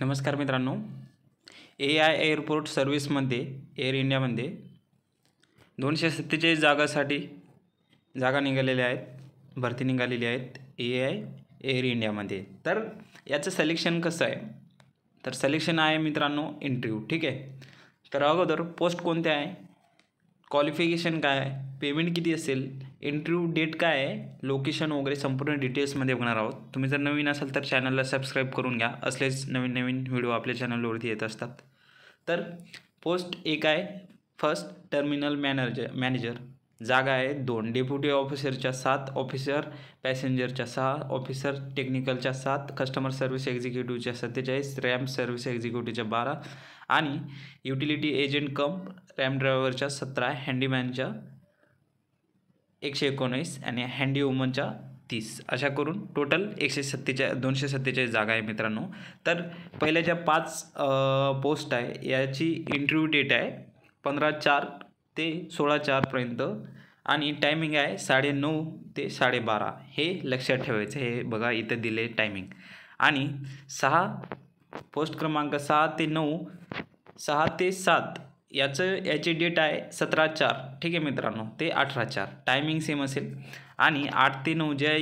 नमस्कार मित्रांनो, AI airport सर्व्हिसमध्ये air इंडियामध्ये 247 जागा निघालेल्या आहेत, भरती निघालेली आहेत AI एअर इंडियामध्ये. तर याचं सिलेक्शन कसं आहे? तर सिलेक्शन आहे मित्रांनो इंटरव्ह्यू. ठीक आहे. तर अगोदर पोस्ट कोणत्या आहे, क्वालिफिकेशन काय आहे, पेमेंट किती असेल, इंटरव्ह्यू डेट काय आहे, लोकेशन वगैरे संपूर्ण डिटेल्समध्ये बघणार आहोत. तुम्ही जर नवीन असाल तर चॅनलला सबस्क्राईब करून घ्या. असलेच नवीन व्हिडिओ आपल्या चॅनलवरती येत असतात. तर पोस्ट एक आहे फर्स्ट टर्मिनल मॅनेजर, जागा आहे 2, डेप्युटी ऑफिसरच्या 7, ऑफिसर पॅसेंजरच्या 6, ऑफिसर टेक्निकलच्या 7, कस्टमर सर्व्हिस एक्झिक्युटिव्हच्या 47, रॅम्प सर्व्हिस एक्झिक्युटिव्हच्या 12 आणि युटिलिटी एजंट कम रॅम्प ड्रायव्हरच्या 17, हँडीमॅनच्या 119 आणि हँडी वुमनच्या 30, अशा करून टोटल 247 जागा आहे मित्रांनो. तर पहिल्याच्या 5 पोस्ट आहे, याची इंटरव्ह्यू डेट आहे 15/4 ते 16/4पर्यंत आणि टायमिंग आहे 9:30 ते 12:30. हे लक्षात ठेवायचं. हे बघा इथं दिले टायमिंग. आणि 6 पोस्ट क्रमांक 6 ते 9, 6 ते 7 याची डेट आहे 17/4. ठीक आहे मित्रांनो, ते 18/4 टायमिंग सेम असेल. आणि 8 ते 9 ज्या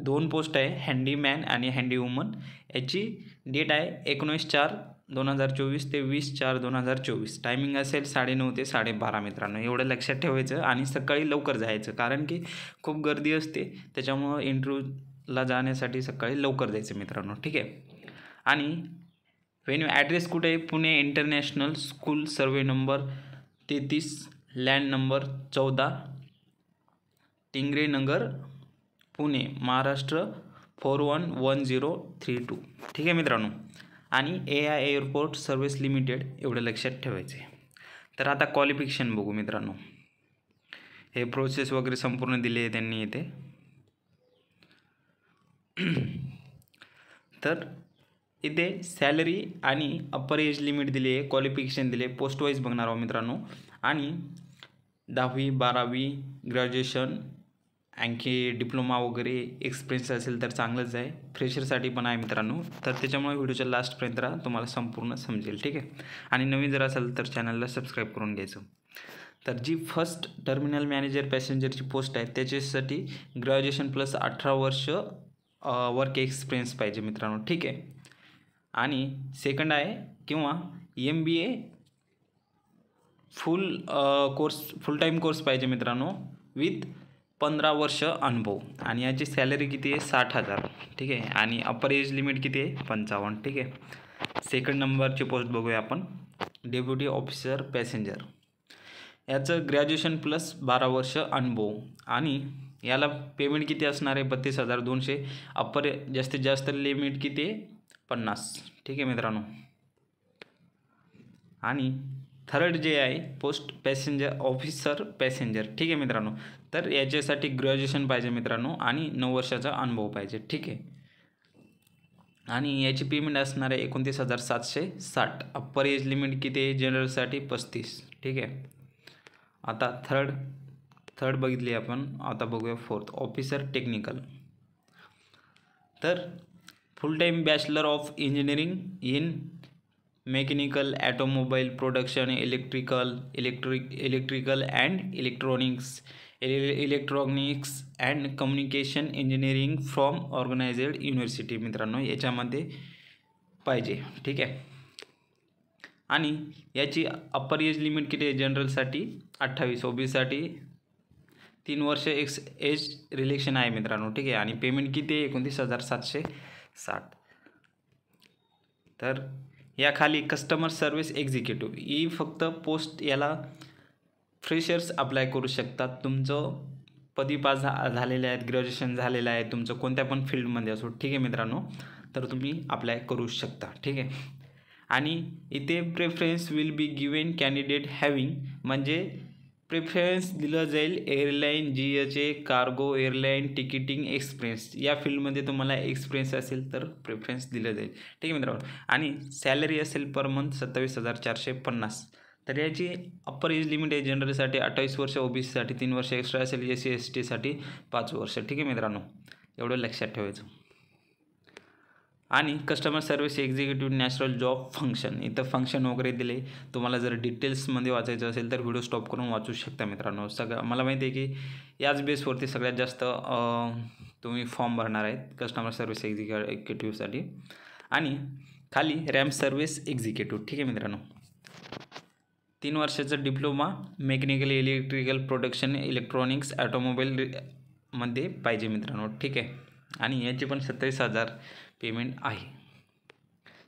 2 पोस्ट आहे हँडीमॅन आणि हँडी वुमन, याची डेट आहे 19/4/2024 ते 20/4/2024. टायमिंग असेल 9:30 ते 12:30 मित्रांनो. एवढं लक्षात ठेवायचं आणि सकाळी लवकर जायचं, कारण की खूप गर्दी असते, त्याच्यामुळं इंटरव्ह्यूला जाण्यासाठी सकाळी लवकर जायचं मित्रांनो. ठीक आहे. आणि व्हेन्यू ॲड्रेस कुठे आहे? Pune international school, survey number 33, land number 14, Tingre Nagar, Pune, Maharashtra 411032. ठीक आहे मित्रांनो. आणि AI एअरपोर्ट सर्व्हिस लिमिटेड, एवढं लक्षात ठेवायचं आहे. तर आता क्वालिफिकेशन बघू मित्रांनो. हे प्रोसेस वगैरे संपूर्ण दिले आहे त्यांनी इथे. तर इथे सॅलरी आणि अप्पर एज लिमिट दिली आहे, क्वालिफिकेशन दिले, पोस्ट वाईज बघणार आहोत मित्रांनो. आणि 10वी 12वी ग्रॅज्युएशन, आणखी डिप्लोमा वगैरे एक्सपिरियन्स असेल तर चांगलंच आहे. फ्रेशरसाठी पण आहे मित्रांनो. तर त्याच्यामुळे व्हिडिओच्या लास्टपर्यंत राहा, तुम्हाला संपूर्ण समजेल. ठीक आहे. आणि नवीन जर असेल तर चॅनलला सबस्क्राईब करून घ्यायचं. तर जी फर्स्ट टर्मिनल मॅनेजर पॅसेंजरची पोस्ट आहे, त्याच्यासाठी ग्रॅज्युएशन प्लस 18 वर्ष वर्क एक्सपिरियन्स पाहिजे मित्रांनो. ठीक आहे. आणि सेकंड आहे किंवा MBA फुल टाईम कोर्स पाहिजे मित्रांनो, विथ 15 वर्ष अनुभव. आणि याची सॅलरी किती आहे? 60,000. ठीक आहे. आणि अप्पर एज लिमिट किती आहे? 55. ठीक आहे. सेकंड नंबरची पोस्ट बघूया आपण, डेप्युटी ऑफिसर पॅसेंजर. याचं ग्रॅज्युएशन प्लस 12 वर्ष अनुभव. आणि याला पेमेंट किती असणार आहे? 32,200. अप्पर जास्तीत जास्त लिमिट किती आहे? 50. ठीक आहे मित्रांनो. आणि थर्ड जे आहे पोस्ट पॅसेंजर ऑफिसर पॅसेंजर. ठीक आहे मित्रांनो. तर याच्यासाठी ग्रॅज्युएशन पाहिजे मित्रांनो आणि 9 वर्षाचा अनुभव पाहिजे. ठीक आहे. आणि याची पेमेंट असणार आहे 29,760. अप्पर एज लिमिट किती आहे? जनरलसाठी 35. ठीक आहे. आता थर्ड बघितली आपण. आता बघूया फोर्थ, ऑफिसर टेक्निकल. तर full time bachelor of engineering in mechanical, automobile, production, electrical and electronics and communication engineering from organized university मित्रांनो, याच्यामध्ये पाहिजे. ठीक आहे. आणि याची अप्पर एज लिमिट किती आहे? जनरलसाठी 28, ओबीसीसाठी 3 वर्ष एज रिलेक्शन आहे मित्रांनो. ठीक आहे. आणि पेमेंट किती आहे? 29,760. तर याखाली कस्टमर सर्व्हिस एक्झिक्युटिव्ह ही फक्त पोस्ट, याला फ्रेशर्स अप्लाय करू शकतात. तुमचं पदवी पास झालेले आहेत, ग्रॅज्युएशन झालेलं आहे, तुमचं कोणत्या पण फील्डमध्ये असो. ठीक आहे मित्रांनो. तर तुम्ही अप्लाय करू शकता. ठीक आहे. आणि इथे preference will be given candidate having, म्हणजे प्रेफरन्स दिलं जाईल airline, GHA, cargo airline, ticketing experience. या फील्डमध्ये तुम्हाला एक्सपिरियन्स असेल तर प्रेफरन्स दिलं जाईल. ठीक आहे मित्रांनो. आणि सॅलरी असेल पर मंथ 27,450. तर याची अप्पर एज लिमिट आहे जनरलसाठी 28 वर्ष, ओबीसीसाठी 3 वर्ष एक्स्ट्रा असेल, SC ST साठी 5 वर्ष. ठीक आहे मित्रांनो. एवढं लक्षात ठेवायचं. आणि customer service executive natural job function, इथं फंक्शन वगैरे दिले. तुम्हाला जर डिटेल्समध्ये वाचायचं असेल तर व्हिडिओ स्टॉप करून वाचू शकता मित्रांनो. मला माहिती आहे की याच बेसवरती सगळ्यात जास्त तुम्ही फॉर्म भरणार आहेत कस्टमर सर्व्हिस एक्झिक्युटिव्हसाठी. आणि खाली रॅम्प सर्व्हिस एक्झिक्युटिव्ह, ठीक आहे मित्रांनो. 3 वर्षाचा diploma mechanical electrical production electronics automobile मध्ये पाहिजे मित्रांनो, ठीक आहे. आणि याची पण 27,000 पेमेंट आहे.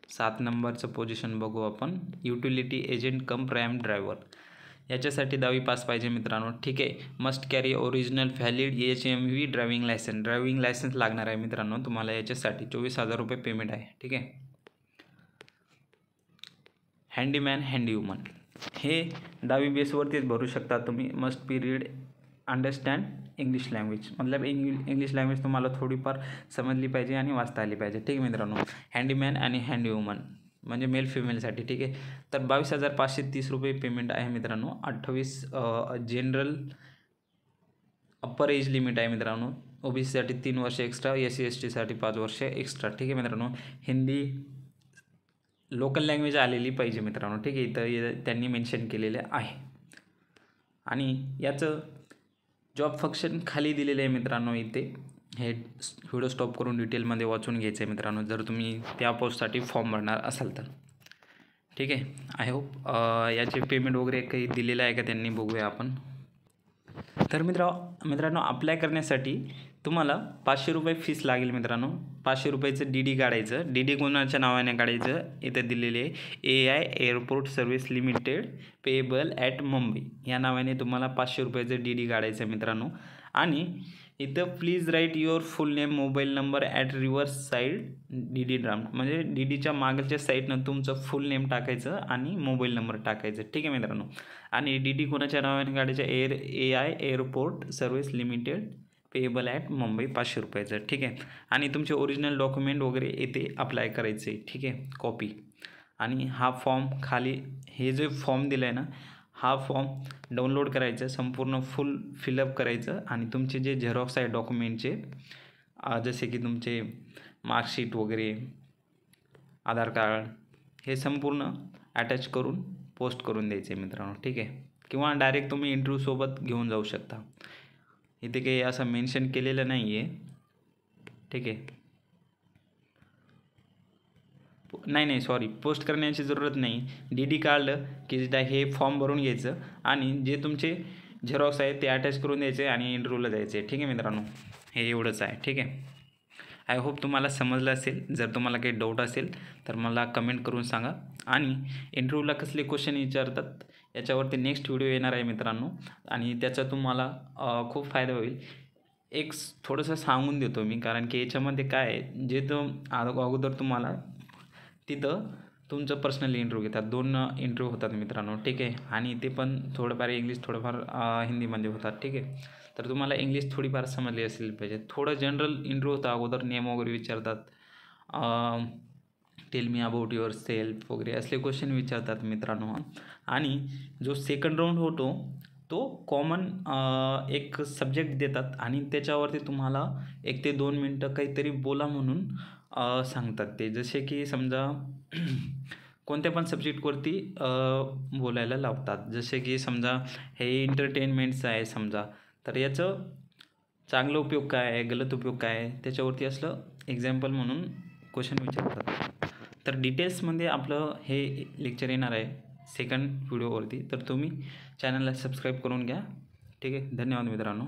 7 नंबरचं पोझिशन बघू आपण, utility agent cum ramp driver. याच्यासाठी 10वी पास पाहिजे मित्रांनो, ठीक आहे. Must carry original valid HMV driving licence लागणार आहे मित्रांनो तुम्हाला याच्यासाठी. 24,000 रुपये पेमेंट आहे, ठीक आहे. हँडीमॅन हँडीवुमन हे 10वी बेसवरतीच भरू शकता तुम्ही. Must be read understand English language, मतलब इंग्लिश लँग्वेज तुम्हाला थोडीफार समजली पाहिजे आणि वाचता आली पाहिजे, ठीक आहे मित्रांनो. हँडीमॅन आणि हँडीवुमन म्हणजे मेल फिमेलसाठी, ठीक आहे. तर 22,530 रुपये पेमेंट आहे मित्रांनो. 28 जनरल अप्पर एज लिमिट आहे मित्रांनो. OBCसाठी 3 वर्ष एक्स्ट्रा, SC STसाठी 5 वर्ष एक्स्ट्रा, ठीक आहे मित्रांनो. हिंदी लोकल लँग्वेज आलेली पाहिजे मित्रांनो, ठीक आहे. इथं त्यांनी मेन्शन केलेले आहे. आणि याचं जॉब फंक्शन खाली दिलेलं आहे मित्रांनो. इथे हे व्हिडिओ स्टॉप करून डिटेलमध्ये वाचून घ्यायचं आहे मित्रांनो जर तुम्ही त्या पोस्टसाठी फॉर्म भरणार असाल तर, ठीक आहे. आय होप याचे पेमेंट वगैरे काही दिलेलं आहे का त्यांनी, बघूया आपण. तर मित्रांनो अप्लाय करण्यासाठी तुम्हाला 500 रुपये फीस लागेल मित्रांनो. 500 रुपयाचं DD काढायचं. DD कोणाच्या नावाने काढायचं, इथं दिलेले AI airport service limited payable at Mumbai या नावाने तुम्हाला 500 रुपयाचं DD काढायचं मित्रांनो. आणि इथं please write your full name mobile number at reverse side DD draft, म्हणजे DDच्या मागच्या साईडनं तुमचं फुल नेम टाकायचं आणि मोबाईल नंबर टाकायचं, ठीक आहे मित्रांनो. आणि DD कोणाच्या नावाने काढायचं, AI airport service limited payable at Mumbai 500 रुपयाचं, ठीक आहे. आणि तुमचे ओरिजिनल डॉक्युमेंट वगैरे येथे अप्लाय करायचे, ठीक आहे, कॉपी. आणि हा फॉर्म खाली हे जे फॉर्म दिलं आहे ना, हा फॉर्म डाउनलोड करायचं, संपूर्ण फुल फिलअप करायचं. आणि तुमचे जे झेरॉक्स आहे डॉक्युमेंटचे, जसे की तुमचे मार्कशीट वगैरे, आधार कार्ड, हे संपूर्ण अटॅच करून पोस्ट करून द्यायचे मित्रांनो, ठीक आहे. किंवा डायरेक्ट तुम्ही इंटरव्ह्यूसोबत घेऊन जाऊ शकता. इथे काही असं मेन्शन केलेलं नाही आहे, ठीक आहे. नाही सॉरी, पोस्ट करण्याची जरूरत नाही. DD काढलं की हे फॉर्म भरून घ्यायचं आणि जे तुमचे झेरॉक्स आहेत ते अटॅच करून द्यायचे आणि इंटरव्ह्यूला जायचे, ठीक आहे मित्रांनो. हे एवढंच आहे, ठीक आहे. आय होप तुम्हाला समजलं असेल. जर तुम्हाला काही डाऊट असेल तर मला कमेंट करून सांगा. आणि इंटरव्ह्यूला कसले क्वेश्चन विचारतात याच्यावरती नेक्स्ट व्हिडिओ येणार आहे मित्रांनो. आणि त्याचा तुम्हाला खूप फायदा होईल. एक थोडंसं सांगून देतो मी, कारण की याच्यामध्ये काय आहे, जे अगोदर तुम्हाला तिथं तुमचं पर्सनली इंटरव्ह्यू घेतात. 2 इंटरव्ह्यू होतात मित्रांनो, ठीक आहे. आणि ते पण थोडंफार इंग्लिश, थोडंफार हिंदीमध्ये होतात, ठीक आहे. तर तुम्हाला इंग्लिश थोडीफार समजली असली पाहिजे. थोडं जनरल इंटरव्ह्यू होता, अगोदर नेम वगैरे विचारतात, tell me about your self वगैरे असले क्वेश्चन विचारतात मित्रांनो. आणि जो सेकंड राऊंड होतो तो कॉमन एक सब्जेक्ट देतात आणि त्याच्यावरती तुम्हाला 1 ते 2 मिनटं काहीतरी बोला म्हणून सांगतात ते. जसे की समजा कोणत्या पण सब्जेक्टवरती बोलायला लावतात. जसे की समजा हे एंटरटेनमेंटचं आहे समजा, तर याचं चांगला उपयोग काय आहे, गलत उपयोग काय आहे, त्याच्यावरती असलं एक्झाम्पल म्हणून क्वेश्चन विचारतात. तर डिटेल्समध्ये आपलं हे लेक्चर येणार आहे सेकंड व्हिडिओवरती. तर तुम्ही चॅनलला सबस्क्राईब करून घ्या, ठीक आहे. धन्यवाद मित्रांनो.